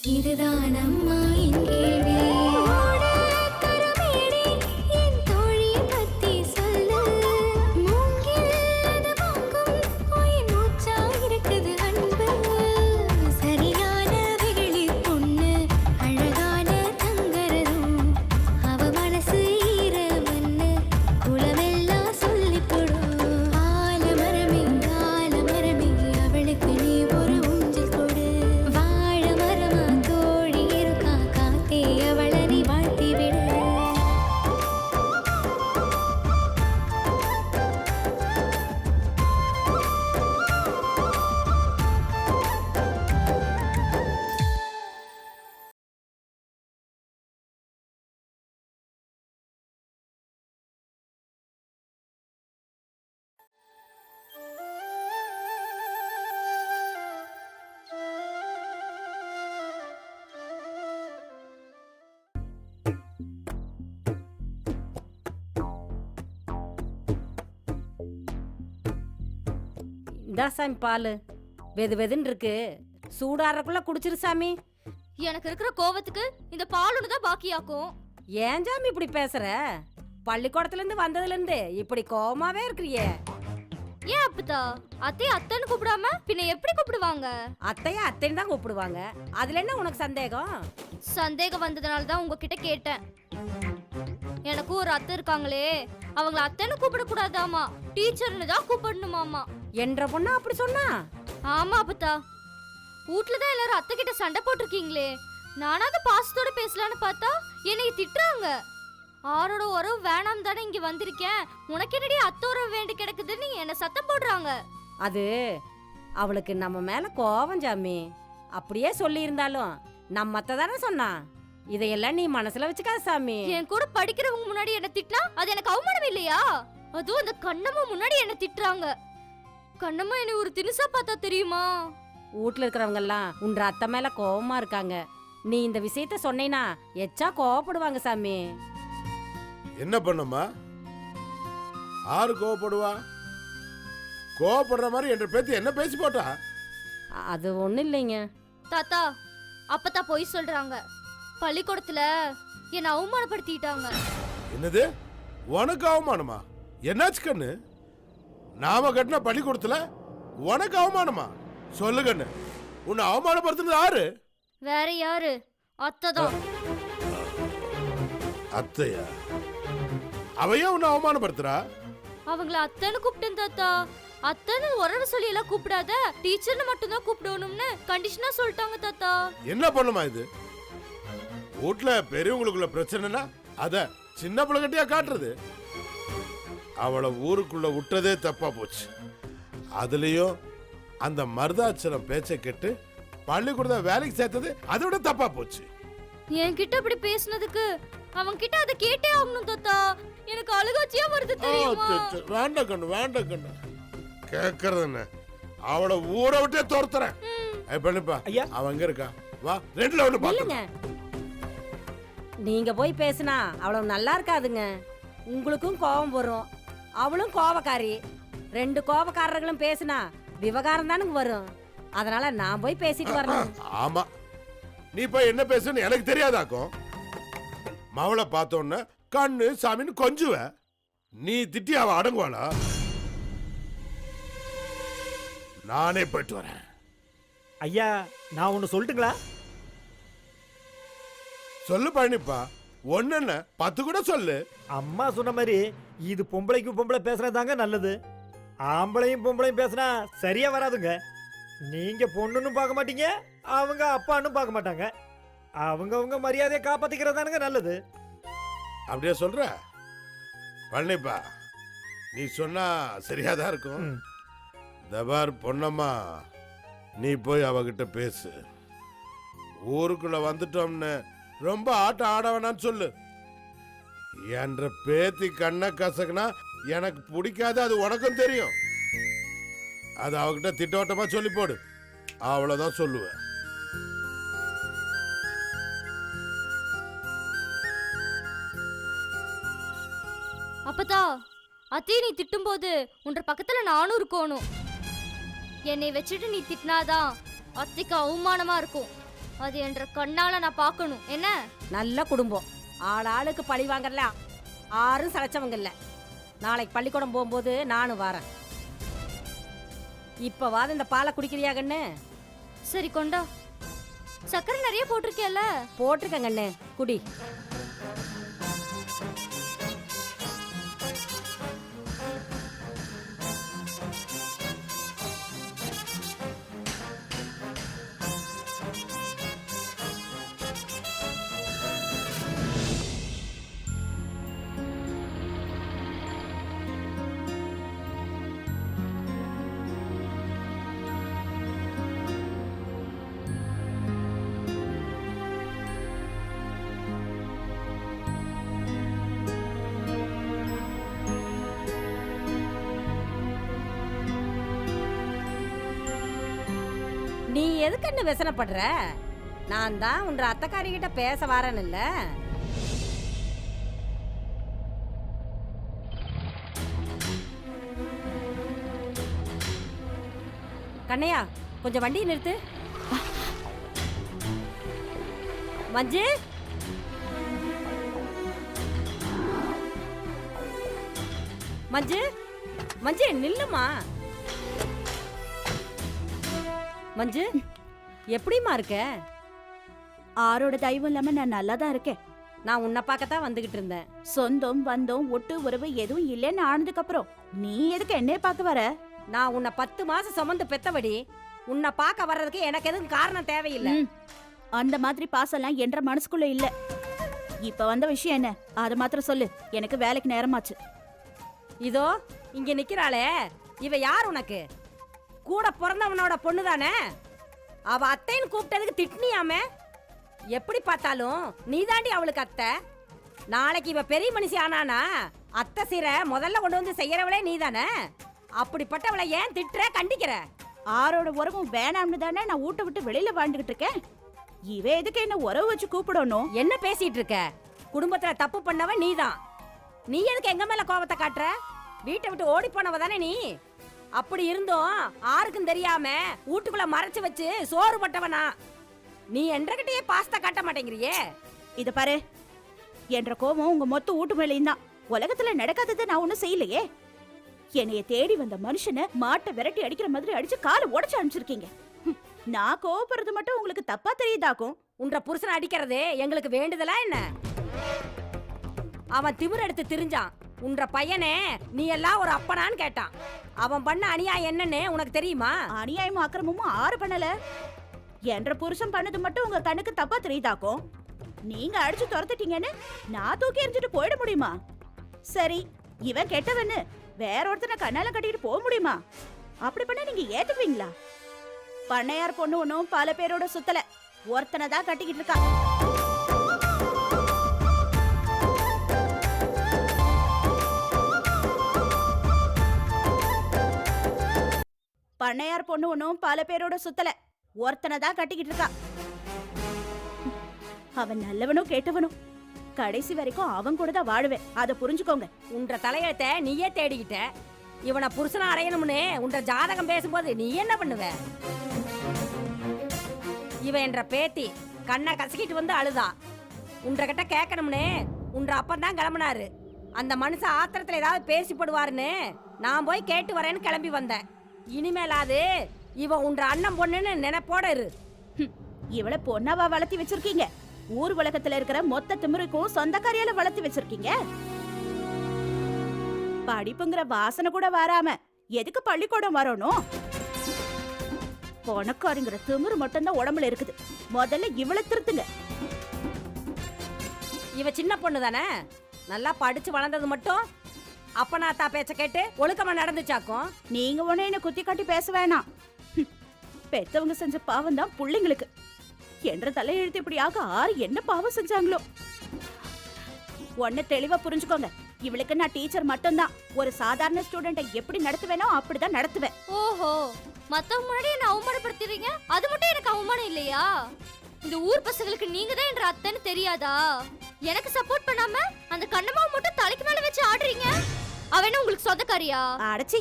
இதுதான் அம்மா என் கேள்வி. கருமேனி என் தோழி பத்தி சொல்லு. மூங்கில் அது வாங்கும் உயிர் மூச்சா இருக்குது அன்பு. சரியான வெகுளி பொண்ணு அழகான தங்கரதும். அவ மனசு ஈரமண்ணு குலமெல்லாம் சொல்லிக் கொடு. ஆலமரமே ஆலமரமே அவளுக்கு நீ ஒரு ஊஞ்சல் கொடு. வாழ மரமா தோழி இருக்கா காத்தே அவளை நீ வாழ்த்தி விடு. இந்தா சாமி பால் வெது வெதுன்னு இருக்கு, சூடாறக்குள்ள குடிச்சிரு சாமி. எனக்கு இருக்கிற கோவத்துக்கு இந்த பாலுன்னு தான் பாக்கியாக்கும். ஏன் சாமி இப்படி பேசுற? பள்ளிக்கூடத்துல இருந்து வந்ததுல இருந்து இப்படி கோவமாவே இருக்கிறியே. ஏன் அப்பதா அத்தைய அத்தைன்னு கூப்பிடாம பின்ன எப்படி கூப்பிடுவாங்க? அத்தைய அத்தைன்னு தான் கூப்பிடுவாங்க, அதுல என்ன உனக்கு சந்தேகம்? சந்தேகம் வந்ததுனால தான் உங்ககிட்ட கேட்டேன். எனக்கு ஒரு அத்தை இருக்காங்களே, அவங்கள அத்தைன்னு கூப்பிட கூடாதாமா, டீச்சர்னு தான் கூப்பிடணுமாமா. என்ற பொண்ணா அப்படி சொன்னா? ஆமா அப்பதா, வீட்ல தான் எல்லாரும் அத்தை கிட்ட சண்டை போட்டிருக்கீங்களே, நானாவது பாசத்தோட பேசலான்னு பார்த்தா என்னை திட்டுறாங்க. ஆரோட உறவு வேணாம் தானே இங்க வந்திருக்கேன், உனக்கு என்னடி அத்தை உறவு வேண்டி கிடக்குதுன்னு என்ன சத்தம் போடுறாங்க. அது அவளுக்கு நம்ம மேல கோவம் சாமி. அப்படியே சொல்லி இருந்தாலும் நம்ம அத்தை தானே சொன்னா. இதையெல்லாம் நீ மனசுல வச்சுக்காத சாமி. என் கூட படிக்கிறவங்க முன்னாடி என்ன திட்டினா அது எனக்கு அவமானம் இல்லையா? அதுவும் அந்த கண்ணம்மா முன்னாடி என்ன திட்டுறாங்க. கண்ணம்மா என்ன ஒரு தினுசா பார்த்தா தெரியுமா? வீட்டுல இருக்கிறவங்க எல்லாம் உன்ற அத்தை மேல கோவமா இருக்காங்க. நீ இந்த விஷயத்த சொன்னீனா எச்சா கோவப்படுவாங்க சாமி. என்ன பண்ணம்மா? ஆறு கோவப்படுவா? கோவப்படுற மாதிரி என்ற பேத்தி என்ன பேசி போட்டா? அது ஒண்ணும் இல்லைங்க தாத்தா. அப்பத்தா போய் சொல்றாங்க, பள்ளிக்கூடத்துல என்ன அவமானப்படுத்திட்டாங்க. என்னது? உனக்கு அவமானமா? என்னாச்சு கண்ணு? நாம கட்டின பள்ளிக்கூடத்துல உனக்கு அவமானமா? சொல்லு கண்ணு, உன்னை அவமானப்படுத்துனது யாரு? வேற யாரு? அத்தைதான். அத்தையா? அவையா உன்னை அவமானப்படுத்துறா? அவங்கள அத்தைன்னு கூப்பிட்டேன் தாத்தா. அத்தைன்னு உறவு சொல்லி எல்லாம் கூப்பிடாத, டீச்சர்னு மட்டும் தான் கூப்பிடணும்னு கண்டிஷனா சொல்லிட்டாங்க தாத்தா. என்ன பண்ணுமா இது? வீட்டுல பெரியவங்களுக்குள்ள பிரச்சனைனா அத சின்ன பிள்ளைகிட்டயா காட்டுறது? அவளை ஊருக்குள்ள விட்டதே தப்பா போச்சு. அதுலயும் அந்த மருதாச்சரம் பேச்சை கேட்டு பள்ளிக்கூட வேலைக்கு சேர்த்தது அதோட தப்பா போச்சு. என்கிட்ட அப்படி பேசுனதுக்கு அவங்க கிட்ட அதை கேட்டே ஆகணும் தாத்தா. எனக்கு அழுகாச்சியா வருது தெரியுமா? வேண்டாம் கண்ணு, வேண்டாம் கண்ணு. கேக்குறது என்ன? அவளை ஊரை விட்டே துரத்துறேன். பண்ணிப்பா, அவ அங்க இருக்கா, வா ரெண்டுல ஒண்ணு பாத்துங்க. நீங்க போய் பேசினா அவ்வளவு நல்லா இருக்காதுங்க. உங்களுக்கும் கோபம் வரும், அவளும் கோபக்காரி. ரெண்டு கோபக்காரர்களும் பேசினா விவகாரம் தானுங்க வரும். அதனால நான் போய் பேசிட்டு வரணும். ஆமா, நீ போய் என்ன பேசுன்னு எனக்கு தெரியாதாக்கும். மவளை பார்த்தோன்ன கண்ணு சாமின்னு கொஞ்சுவ. நீ திட்டி அவ அடங்குவாளா? நானே போயிட்டு வரேன். ஐயா, நான் ஒன்னு சொல்லட்டுங்களா? சொல்லு பழனிப்பா. ஒன்னு என்ன 10 கூட சொல்லு. அம்மா சொன்ன மாதிரி இது பொம்பளைக்கு பொம்பளை பேசுறதாங்க நல்லது. ஆம்பளையும் பொம்பளையும் பேசினா சரியா வராதுங்க. நீங்க பொண்ணுன்னு பார்க்க மாட்டீங்க, அவங்க அப்பான்னு பார்க்க மாட்டாங்க. அவங்க மரியாதையை காப்பாத்திக்கிறதானுங்க நல்லது. அப்படியே சொல்ற பழனிப்பா? நீ சொன்னா சரியாதான் இருக்கும். தபார் பொன்னம்மா, நீ போய் அவகிட்ட பேசு. ஊருக்குள்ள வந்துட்டோம்னு ரொம்ப ஆட்டம் ஆட வேணான்னு சொல்லு. என்ற பேத்தி கண்ண கசக்குனா எனக்கு பிடிக்காது, அது உனக்கும் தெரியும். அது அவகிட்ட திட்டவட்டமா சொல்லி போடு, அவ்வளவுதான் சொல்லுவேன். அப்பதா அத்தையை நீ திட்டும் போது உன்ற பக்கத்துல நானும் இருக்கணும். என்னை வச்சுட்டு நீ திட்டினாதான் அத்தைக்கு அவமானமா இருக்கும். அது என்ற கண்ணால நான் பார்க்கணும். என்ன? நல்ல குடும்பம், ஆளாளுக்கு பழி வாங்கல, யாரும் சளைச்சவங்க இல்ல. நாளைக்கு பள்ளிக்கூடம் போகும்போது நானும் வரேன். இப்பவாது இந்த பாலை குடிக்கிறியா கண்ணு? சரி கொண்டா. சக்கரை நிறைய போட்டிருக்கேல்ல? போட்டிருக்கேன் கண்ணு, குடி. நீ எதுக்கு என்ன விசனப்படுற? நான் தான் உன்ற அத்தைக்காரி கிட்ட பேச வரேன்னு இல்ல. கண்ணையா, கொஞ்சம் வண்டியை நிறுத்து. மஞ்சு, மஞ்சு, மஞ்சு நில்லுமா. மஞ்சு, எப்படிமா இருக்க? ஆரோட தயவும் இல்லாம நான் நல்லா தான் இருக்கேன். நான் உன்னை பார்க்கத்தான் வந்துகிட்டு இருந்தேன். சொந்தம் பந்தம் ஒட்டு உறவு எதுவும் இல்லைன்னு ஆனதுக்கு அப்புறம் நீ எதுக்கு என்னைய பார்க்க வர? நான் உன்னை 10 மாசம் சுமந்து பெத்தபடி உன்னை பார்க்க வர்றதுக்கு எனக்கு எதுவும் காரணம் தேவையில்லை. அந்த மாதிரி பாசெல்லாம் என்ற மனசுக்குள்ள இல்ல. இப்ப வந்த விஷயம் என்ன அத மாத்திரம் சொல்லு. எனக்கு வேலைக்கு நேரமாச்சு. இதோ இங்க நிக்கிறாளே, இவ யார் உனக்கு? கூட பிறந்தவனோட பொண்ணு தானே? அவ அத்தைன்னு கூப்பிட்டதுக்கு திட்டினியாமே. எப்படி பார்த்தாலும் நீ தாண்டி அவளுக்கு அத்தை. நாளைக்கு இவ பெரிய மனுஷி ஆனானா அத்தை சீரை முதல்ல கொண்டு வந்து செய்யறவளே நீ தானே. அப்படிப்பட்டவளை ஏன் திட்டுற, கண்டிக்கிற? ஆரோட உறவும் வேணாம்னு தானே நான் வீட்டை விட்டு வெளியில வாழ்ந்துகிட்டு இருக்கேன். இவ எதுக்கு என்ன உறவு வச்சு கூப்பிடணும்? என்ன பேசிட்டு இருக்க? குடும்பத்துல தப்பு பண்ணவ நீதான். நீ எதுக்கு எங்க மேல கோபத்தை காட்டுற? வீட்டை விட்டு ஓடி போனவ தானே நீ. அப்படி இருந்தும் யாருக்கும் தெரியாம வீட்டுக்குள்ள மறைச்சு வச்சு சோறு பட்டவனா நீ. என்றகிட்டயே பாஸ்தா காட்ட மாட்டேங்கிறியே. இத பாரு, என்ற கோபம் உங்க மொத்த வீட்டு மேலையும் தான். உலகத்துல நடக்காததை நான் ஒண்ணும் செய்யலையே. என்னைய தேடி வந்த மனுஷனை மாட்டை விரட்டி அடிக்கிற மாதிரி அடிச்சு காலை உடைச்சு அனுப்பிச்சிருக்கீங்க. நான் கோபப்படுறது மட்டும் உங்களுக்கு தப்பா தெரியுதாக்கும். உன்ற புருஷனை அடிக்கிறது எங்களுக்கு வேண்டுதலா என்ன? அவன் திமிர் எடுத்து திரிஞ்சான். உன்ற பையனே நீ எல்லாம் ஒரு அப்பனான்னு கேட்டான். அவன் பண்ண அநியாயம் என்னன்னு உனக்கு தெரியுமா? அநியாயமும் அக்கிரமமும் ஆறு பண்ணல. என்ற புருஷன் பண்ணது மட்டும் உங்க கண்ணுக்கு தப்பா தெரியுதாக்கும். நீங்க அடிச்சு துரத்துட்டீங்கன்னு நான் தூக்கி எறிஞ்சிட்டு போயிட முடியுமா? சரி, இவன் கெட்டவன்னு வேற ஒருத்தனை கண்ணால கட்டிட்டு போக முடியுமா? அப்படி பண்ண நீங்க ஏத்துக்குவீங்களா? பண்ணையார் பொண்ணு ஒன்னும் பல பேரோட சுத்தல, ஒருத்தனை தான் கட்டிக்கிட்டு இருக்கா. பண்ணையார் பொண்ணு ஒன்னும் பல பேரோட சுத்தல, ஒருத்தனை தான் கட்டிக்கிட்டு இருக்கா. அவன் நல்லவனும் கேட்டவனும், கடைசி வரைக்கும் அவன் கூட தான் வாழுவேன். அதை புரிஞ்சுக்கோங்க. உன்ற தலையெழுத்த நீயே தேடிக்கிட்ட. இவனை புருஷனை அடையணும்னு உன்ற ஜாதகம் பேசும்போது நீ என்ன பண்ணுவ? இவன் என்ற பேத்தி கண்ணை கசக்கிட்டு வந்து அழுதா. உன்ற கிட்ட கேட்கணும்னு உன்ற அப்பன் தான் கிளம்புனாரு. அந்த மனுஷன் ஆத்திரத்துல ஏதாவது பேசிப்படுவாருன்னு நான் போய் கேட்டு வரேன்னு கிளம்பி வந்தேன். இனிமேலாது இவன் உன்ற அண்ணன் பொண்ணுன்னு நினைப்போட இரு. இவளை பொண்ணாவா வளர்த்தி வச்சிருக்கீங்க? ஊர் உலகத்துல இருக்கிற மொத்த திமிருக்கும் சொந்தக்காரியால வளர்த்தி வச்சிருக்கீங்க. படிப்புங்கிற வாசனை கூட வராம எதுக்கு பள்ளிக்கூடம் வரணும்? பொணக்காரிங்கிற திமிரு மட்டும்தான் உடம்புல இருக்குது. முதல்ல இவளை திருத்துங்க. இவ சின்ன பொண்ணு தானே, நல்லா படிச்சு வளர்ந்தது மட்டும் அப்பனாத்தா பேச்ச கேட்டு ஒழுக்கமா நடந்துச்சாக்கும். நீங்க உடனே என்ன குத்தி காட்டி பேச வேணாம். பெத்தவங்க செஞ்ச பாவம் தான் பிள்ளைங்களுக்கு. என்ற தலையெழுத்து இப்படியாக ஆறு என்ன பாவம் செஞ்சாங்களோ. ஒன்னு தெளிவா புரிஞ்சுக்கோங்க. இவளுக்கு நான் டீச்சர் மட்டும்தான். ஒரு சாதாரண ஸ்டூடெண்ட்டை எப்படி நடத்துவேனோ அப்படிதான் நடத்துவேன். ஓஹோ, மத்தவங்க முன்னாடி என்ன அவமானப்படுத்துறீங்க? அது மட்டும் எனக்கு அவமானம் இல்லையா? இந்த ஊர் பசங்களுக்கு நீங்க தான் என்ற அத்தைன்னு தெரியாதா? எனக்கு சப்போர்ட் பண்ணாம அந்த கண்ணம்மாவை மட்டும் தலைக்கு மேல வச்சு ஆடுறீங்க. அவ என்ன உங்களுக்கு சொந்தக்காரியா? அடச்சி,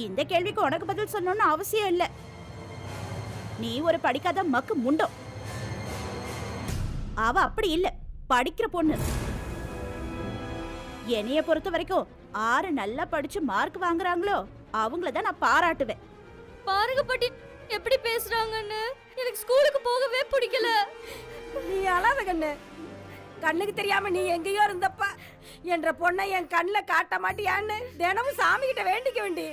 இந்த கேள்விக்கு உனக்கு பதில் சொல்லணும்னு அவசியம் இல்ல. நீ ஒரு படிக்காத மக்கு முண்டம். அவ அப்படி இல்ல, படிக்கிற பொண்ணு. என்னைய பொறுத்த வரைக்கும் ஆறு நல்லா படிச்சு மார்க் வாங்குறாங்களோ அவங்கள தான் நான் பாராட்டுவேன். பாருங்க பாட்டி எப்படி பேசுறாங்கன்னு. எனக்கு ஸ்கூலுக்கு போகவே பிடிக்கல. நீ அழாத கண்ணு. கண்ணுக்கு தெரியாம நீ எங்கேயோ இருந்தப்ப என்ற பொண்ணை என் கண்ணில் காட்ட மாட்டியான்னு தினமும் சாமி கிட்ட வேண்டிக்க வேண்டி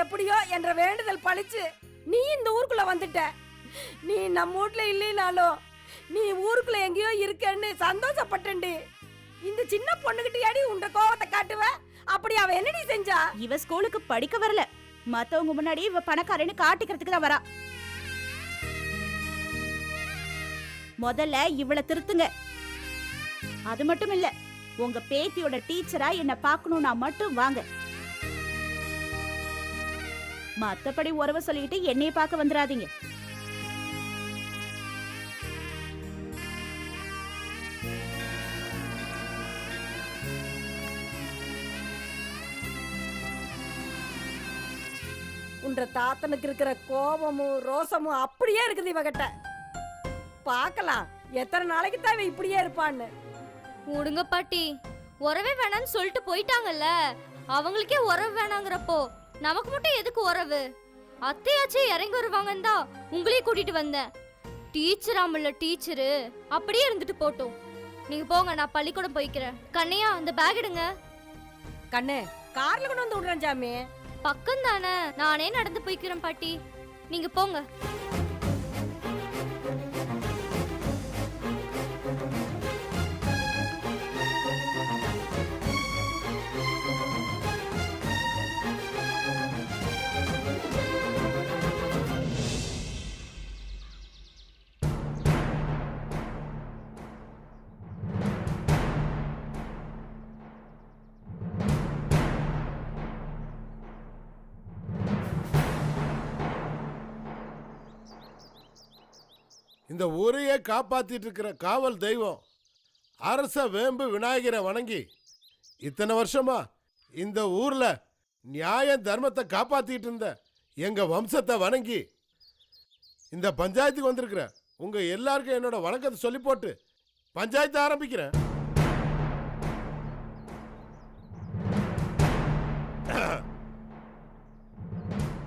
எப்படியோ என்ற வேண்டுதல் பழிச்சு நீ இந்த ஊருக்குள்ள வந்துட்ட. நீ நம்ம வீட்ல இல்லைனாலும் நீ ஊருக்குள்ள எங்கேயோ இருக்கேன்னு சந்தோஷப்பட்டேன்டி. இந்த சின்ன பொண்ணுகிட்டயாடி உன்ற கோவத்தை காட்டுவ? அப்படி அவ என்னடி செஞ்சா? இவ ஸ்கூலுக்கு படிக்க வரல, மத்தவங்க முன்னாடி இவ பணக்காரன்னு காட்டிக்கிறதுக்கு தான் வரா. முதல்ல இவளை திருத்துங்க. அது மட்டும் இல்ல, உங்க பேத்தியோட டீச்சரா என்ன பார்க்கணும்னா மட்டும் வாங்க. மத்தபடி உறவை சொல்லிட்டு என்னைய பார்க்க வந்துடாதீங்க. உன்ற தாத்தனுக்கு இருக்கிற கோபமும் ரோசமும் அப்படியே இருக்குது இவகிட்ட. பார்க்கலாம் எத்தனை நாளைக்கு தான் இவ இப்படியே இருப்பான்னு. விடுங்க பாட்டி, உறவே வேணாம்னு சொல்லிட்டு போயிட்டாங்கல்ல. அவங்களுக்கே உறவு வேணாங்கிறப்போ நமக்கு மட்டும் எதுக்கு உறவு? அத்தையாச்சே இறங்கி வருவாங்கன்னு தான் உங்களையும் கூட்டிட்டு வந்தேன். டீச்சராமல்ல டீச்சரு, அப்படியே இருந்துட்டு போட்டோம். நீங்க போங்க, நான் பள்ளிக்கூடம் போய்க்கிறேன். கண்ணையா அந்த பேக் எடுங்க. கண்ணு கார்ல கொண்டு வந்து விடுறேன் சாமி. பக்கம் தானே, நானே நடந்து போய்க்கிறேன் பாட்டி. நீங்க போங்க. இந்த ஊரையே காப்பாத்திட்டு இருக்கிற காவல் தெய்வம் அரச வேம்பு விநாயகரை வணங்கி இத்தனை வருஷமா இந்த ஊர்ல நியாய தர்மத்தை காப்பாத்திட்டு இருந்த எங்க வம்சத்தை வணங்கி இந்த பஞ்சாயத்துக்கு வந்திருக்கிற உங்க எல்லாருக்கும் என்னோட வணக்கத்தை சொல்லி போட்டு பஞ்சாயத்தை ஆரம்பிக்கிறேன்.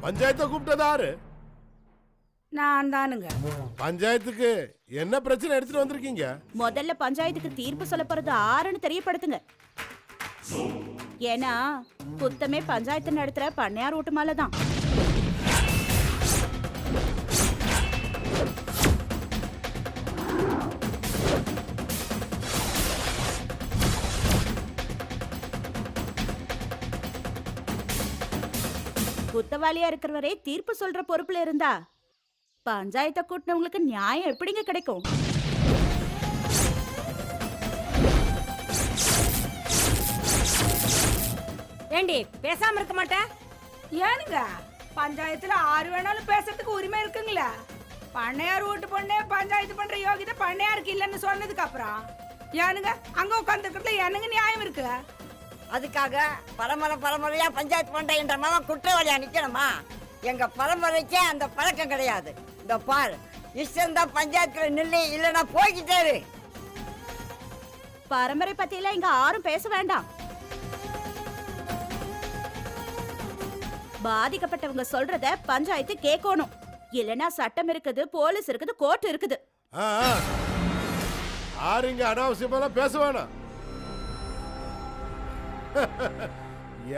பஞ்சாயத்தை கூப்பிட்டதாரு? நான் தானுங்க. பஞ்சாயத்துக்கு என்ன பிரச்சனை எடுத்துட்டு வந்திருக்கீங்க? முதல்ல பஞ்சாயத்துக்கு தீர்ப்பு சொல்ல போறது ஆறுன்னு தெரியப்படுத்துங்க. ஏன்னா குத்தமே பஞ்சாயத்து நடத்துற பண்ணையார் வீட்டு மேலதான். குத்தவாளியா இருக்கிறவரே தீர்ப்பு சொல்ற பொறுப்புல இருந்தா பஞ்சாயத்தை கூட்டினவங்களுக்கு நியாயம் எப்படிங்க கிடைக்கும்? ஏண்டி பேசாம இருக்க மாட்டேன்? ஏனுங்க பஞ்சாயத்துல ஆறு வேணாலும் பேசுறதுக்கு உரிமை இருக்குங்களா? பண்ணையார் வீட்டு பொண்ணே பஞ்சாயத்து பண்ற யோகிதை பண்ணையாருக்கு இல்லைன்னு சொன்னதுக்கு அப்புறம் ஏனுங்க அங்க உட்காந்துருக்கிறதுல என்னங்க நியாயம் இருக்கு? அதுக்காக பரம்பரையா பஞ்சாயத்து பண்ற என்ற மகன் குற்றவாளியா நிக்கணுமா? எங்க பரம்பரைக்கே அந்த பழக்கம் கிடையாது. இந்த பார், இஷ்டம் தான் பஞ்சாயத்துல நில்லு, இல்லைன்னா போய்கிட்டே இரு. பரம்பரை பத்தியெல்லாம் இங்க யாரும் பேச வேண்டாம். பாதிக்கப்பட்டவங்க சொல்றத பஞ்சாயத்து கேட்கணும். இல்லைன்னா சட்டம் இருக்குது, போலீஸ் இருக்குது, கோர்ட் இருக்குது. ஆறுங்க அனாவசியமெல்லாம் பேச வேணாம்.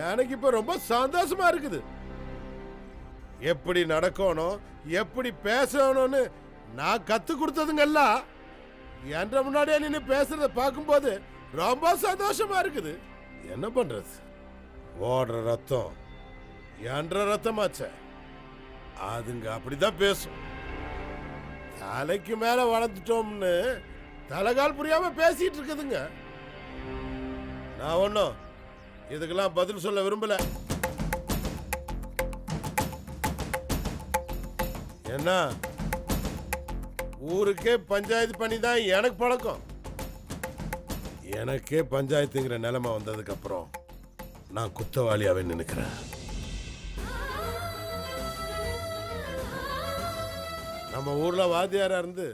எனக்கு இப்ப ரொம்ப சந்தோஷமா இருக்குது. எப்படி நடக்கணும், எப்படி பேசணும்னு நான் கத்து கொடுத்ததுங்கெல்லாம் என்ற முன்னாடியே நின்று பேசுறத பார்க்கும்போது ரொம்ப சந்தோஷமா இருக்குது. என்ன பண்றது, ஓடுற ரத்தம் என்ற ரத்தமாச்ச, அதுங்க அப்படிதான் பேசும். தலைக்கு மேல வளர்ந்துட்டோம்னு தலைகால் புரியாம பேசிட்டு இருக்குதுங்க. நான் ஒன்னும் இதுக்கெல்லாம் பதில் சொல்ல விரும்பல. என்ன, ஊருக்கே பஞ்சாயத்து பண்ணி தான் எனக்கு பழக்கம். எனக்கே பஞ்சாயத்துங்கிற நிலைமை வந்ததுக்கு அப்புறம் நான் குத்தவாளியாவே நினைக்கிறேன். நம்ம ஊர்ல வாத்தியாரா இருந்து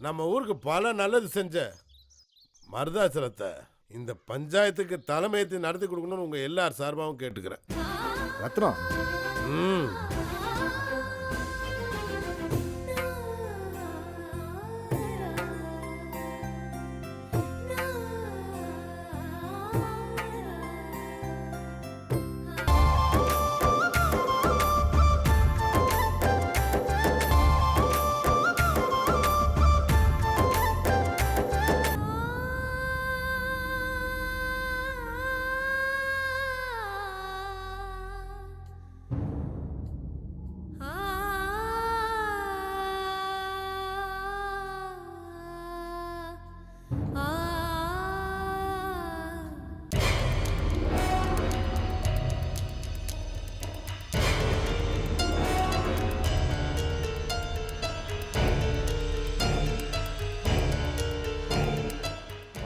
நம்ம ஊருக்கு பல நல்லது செஞ்ச மருதாசலத்தை இந்த பஞ்சாயத்துக்கு தலைமையத்தை நடத்தி கொடுக்கணும்னு உங்க எல்லார் சார்பாகவும் கேட்டுக்கிறேன். ரத்னம், ம்.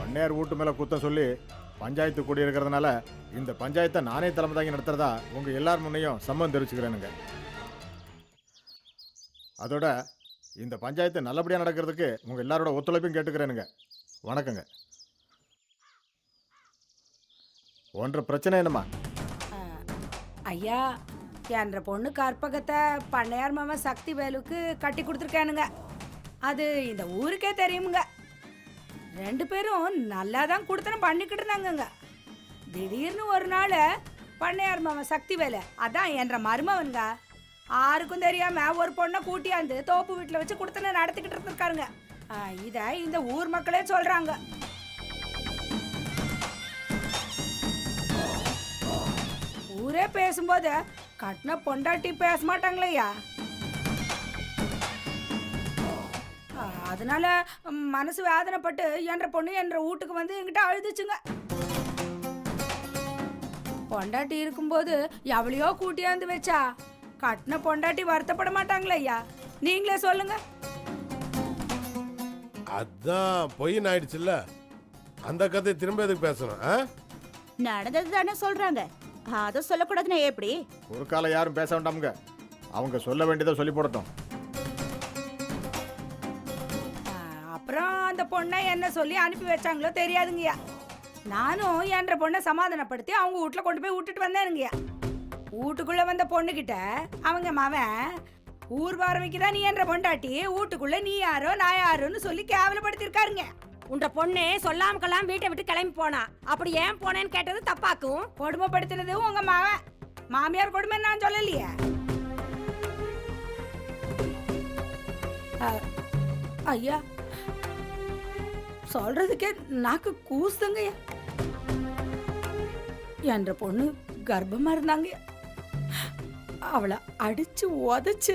பண்ணையார் வீட்டு மேலே குத்தம் சொல்லி பஞ்சாயத்து கூடி இருக்கிறதுனால இந்த பஞ்சாயத்தை நானே தலைமை தாங்கி நடத்துறதா உங்கள் எல்லார் முன்னையும் சம்மதம் தெரிவிச்சுக்கிறேனுங்க. அதோட இந்த பஞ்சாயத்து நல்லபடியாக நடக்கிறதுக்கு உங்கள் எல்லாரோட ஒத்துழைப்பையும் கேட்டுக்கிறேனுங்க. வணக்கங்க. ஒன்றரை பிரச்சனை என்னம்மா? ஐயா, என்ற பொண்ணு கற்பகத்தை பண்ணையார் மாமா சக்தி வேலுக்கு கட்டி கொடுத்துருக்கானுங்க. அது இந்த ஊருக்கே தெரியுமுங்க. 2 பேரும் நல்லா தான் கொடுத்தனும் பண்ணிக்கிட்டு இருந்தாங்கங்க. திடீர்னு ஒரு நாள் பண்ணையார் மாமா சக்தி வேலு, அதான் என்ற மருமவனுங்க, யாருக்கும் தெரியாம ஒரு பொண்ணை கூட்டியாந்து தோப்பு வீட்டில் வச்சு கொடுத்தன நடத்திக்கிட்டு இருந்திருக்காருங்க. இதை இந்த ஊர் மக்களே சொல்றாங்க. ஊரே பேசும்போது கட்டின பொண்டாட்டி பேச மாட்டாங்களேயா. அதனால மனசு வேதனைப்பட்டு என்ற பொண்ணு என்ற வீட்டுக்கு வந்து என்கிட்ட அழுதுச்சுங்க. பொண்டாட்டி இருக்கும்போது எவ்வளையோ கூட்டியாந்து வச்சா கட்டின பொண்டாட்டி வருத்தப்பட மாட்டாங்களே ஐயா, நீங்களே சொல்லுங்க. அதான் பொய்ன்னு ஆயிடுச்சுல்ல, அந்த கதை திரும்ப எதுக்கு பேசணும்? நடந்தது தானே சொல்றாங்க, அதை சொல்லக்கூடாதுன்னா எப்படி? ஒரு காலம் யாரும் பேச வேண்டாமுங்க. அவங்க சொல்ல வேண்டியதை சொல்லி போடட்டும். அப்புறம் அந்த பொண்ணை என்ன சொல்லி அனுப்பி வச்சாங்களோ தெரியாதுங்கய்யா. நானும் என்ற பொண்ணை சமாதானப்படுத்தி அவங்க வீட்டில் கொண்டு போய் விட்டுட்டு வந்தேனுங்கய்யா. வீட்டுக்குள்ள வந்த பொண்ணுகிட்ட அவங்க மவன் ஊர் பாரமிக்குதான் நீ என்ற பொண்டாட்டி, வீட்டுக்குள்ள நீ யாரோ நான் யாரோன்னு சொல்லி கேவலப்படுத்திருக்காருங்க. உன்ற பொண்ணு சொல்லாமக்கெல்லாம் வீட்டை விட்டு கிளம்பி போனா, அப்படி ஏன் போனேன்னு கேட்டது தப்பாக்கும். கொடுமைப்படுத்தினது உங்க மவன், மாமியார் கொடுமை நான் சொல்லலையே. ஐயா, சொல்றதுக்கே நாக்கு கூசுங்கய்யா. என்ற பொண்ணு கர்ப்பமா இருந்தாங்க, அவளை அடிச்சு உதச்சு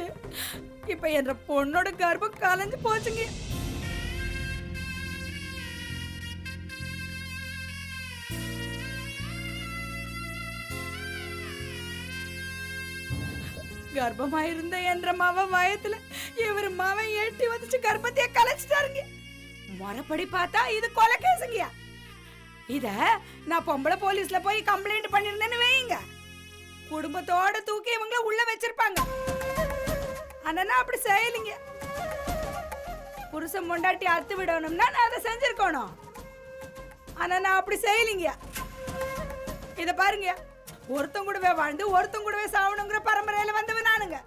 இப்ப என்ற பொண்ணோட கர்ப்பம் கலைஞ்சு போச்சுங்க. கர்ப்பமாயிருந்த என்ற மாவன் வயத்துல இவர் மாவன் எட்டி வந்துச்சு கர்ப்பத்தையே கலைச்சிட்டாருங்க. முறைப்படி பார்த்தா இது கொலை கேசுங்கய்யா. இத நான் பொம்பளை போலீஸ்ல போய் கம்ப்ளைண்ட் பண்ணிருந்தேன்னு வைங்க, குடும்பத்தோட தூக்கி இவங்கள உள்ள வச்சிருப்பாங்க. ஆனா நான் அப்படி செய்யலைங்க. புருஷன் பொண்டாட்டி அத்து விடணும்னா நான் அதை செஞ்சிருக்கணும். ஆனா நான் அப்படி செய்யலைங்க. இத பாருங்க, ஒருத்தன் கூடவே வாழ்ந்து ஒருத்தன் கூடவே சாவணுங்கிற பரம்பரையில வந்தவன் நானுங்க.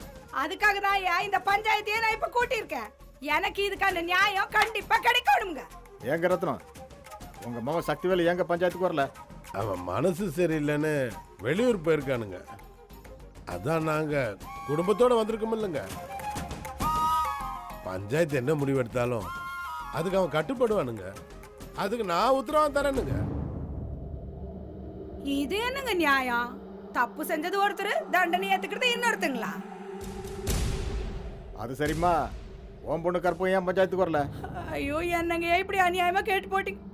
அதுக்காக தான் இந்த பஞ்சாயத்தையே நான் இப்ப கூட்டியிருக்கேன். எனக்கு இதுக்கான நியாயம் கண்டிப்பா கிடைக்கணுங்க. ஏங்க ரத்னம், உங்க மாமா சக்திவேலு ஏங்க பஞ்சாயத்துக்கு வரல? அவன் மனசு சரியில்லைன்னு வெளியூர் போயிருக்கானுங்க. அதான் நாங்க குடும்பத்தோட வந்திருக்கோம் இல்லைங்க. பஞ்சாயத்து என்ன முடிவெடுத்தாலும் அதுக்கு அவன் கட்டுப்படுவானுங்க. அதுக்கு நான் உத்தரவாதம் தரேனுங்க. இது என்னங்க நியாயம்? தப்பு செஞ்சது ஒருத்தர், தண்டனை ஏத்துக்கிறது இன்னொருத்தங்களா? அது சரிம்மா, உன் பொண்ணு கற்பம் ஏன் பஞ்சாயத்துக்கு வரல? ஐயோ, என்னங்க இப்படி அநியாயமா கேட்டு போட்டீங்க.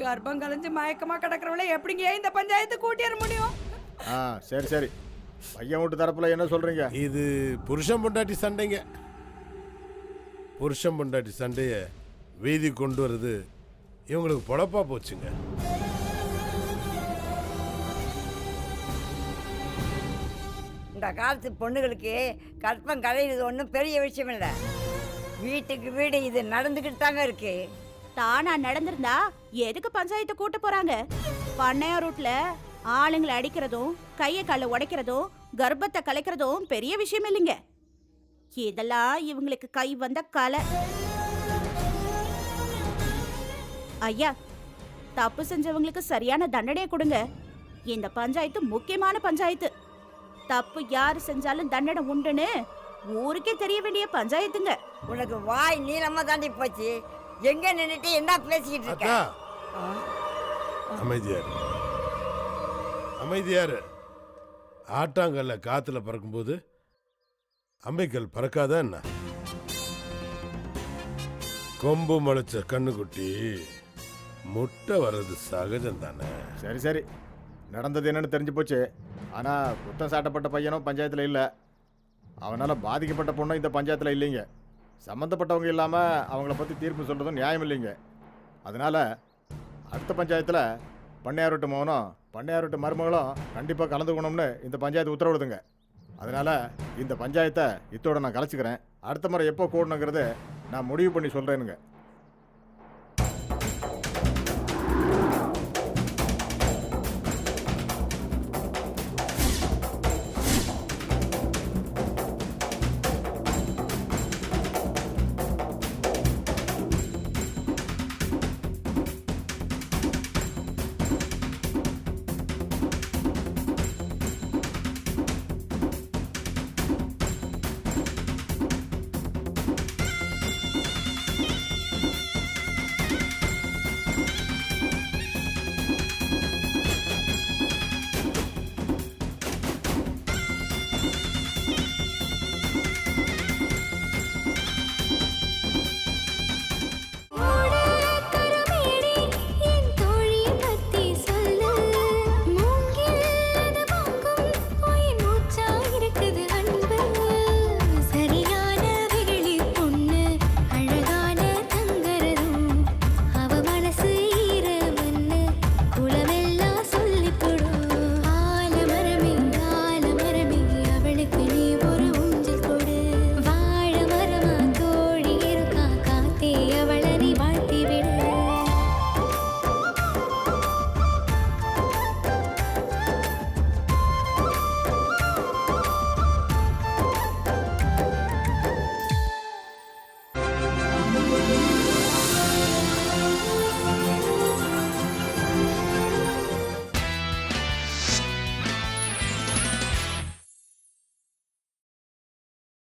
கர்ப்பம் கலைஞ்சு மயக்கமா கிடக்குறவள எப்படிங்க இந்த பஞ்சாயத்து கூட்டிட முடியும்? சரி சரி, பையன் வீட்டு தரப்புல என்ன சொல்றீங்க? இது புருஷன் பொண்டாட்டி சண்டைங்க. புருஷன் பொண்டாட்டி சண்டைய வீதி கொண்டு வருது இவங்களுக்கு பொழப்பா போச்சுங்க. இந்த காலத்து பொண்ணுகளுக்கு கற்பம் கலையிறது ஒன்றும் பெரிய விஷயம் இல்லை. வீட்டுக்கு வீடு இது நடந்துக்கிட்டு தாங்க இருக்கு. தானா நடந்திருந்தா எதுக்கு பஞ்சாயத்தை கூட்ட போறாங்க? பண்ணையார் ரூட்ல ஆளுங்களை அடிக்கிறதும் கையை காலை உடைக்கிறதும் கர்ப்பத்தை கலைக்கிறதும் பெரிய விஷயம் இல்லைங்க. இதெல்லாம் இவங்களுக்கு கை வந்த கலை. ஐயா, தப்பு செஞ்சவங்களுக்கு சரியான தண்டனையை கொடுங்க. இந்த பஞ்சாயத்து முக்கியமான பஞ்சாயத்து. தப்பு யாரு செஞ்சாலும் தண்டனை உண்டுன்னு ஊருக்கே தெரிய வேண்டிய பஞ்சாயத்துங்க. உனக்கு வாய் நீளமா தாண்டி போச்சு. எங்க நின்னுட்டு என்ன பேசிக்கிட்டு இருக்க? அக்கா அமைதியாரு, அமைதியாரு. ஆட்டாங்கல்ல காத்துல பறக்கும்போது அம்மைக்கல் பறக்காத என்ன? கொம்பு முளைச்ச கண்ணுக்குட்டி முட்டை வர்றது சகஜம் தானே. சரி சரி, நடந்தது என்னன்னு தெரிஞ்சு போச்சு. ஆனால் குற்றம் சாட்டப்பட்ட பையனும் பஞ்சாயத்தில் இல்லை, அவனால் பாதிக்கப்பட்ட பொண்ணும் இந்த பஞ்சாயத்தில் இல்லைங்க. சம்மந்தப்பட்டவங்க இல்லாமல் அவங்கள பற்றி தீர்ப்பு சொல்கிறதும் நியாயம் இல்லைங்க. அதனால் அடுத்த பஞ்சாயத்தில் பண்ணையார் வீட்டு மகனும் பண்ணையார் வீட்டு மருமகளும் கண்டிப்பாக கலந்துக்கணும்னு இந்த பஞ்சாயத்து உத்தரவிடுதுங்க. அதனால் இந்த பஞ்சாயத்தை இத்தோட நான் கலைச்சிக்கிறேன். அடுத்த முறை எப்போ கூடணுங்கிறது நான் முடிவு பண்ணி சொல்கிறேனுங்க.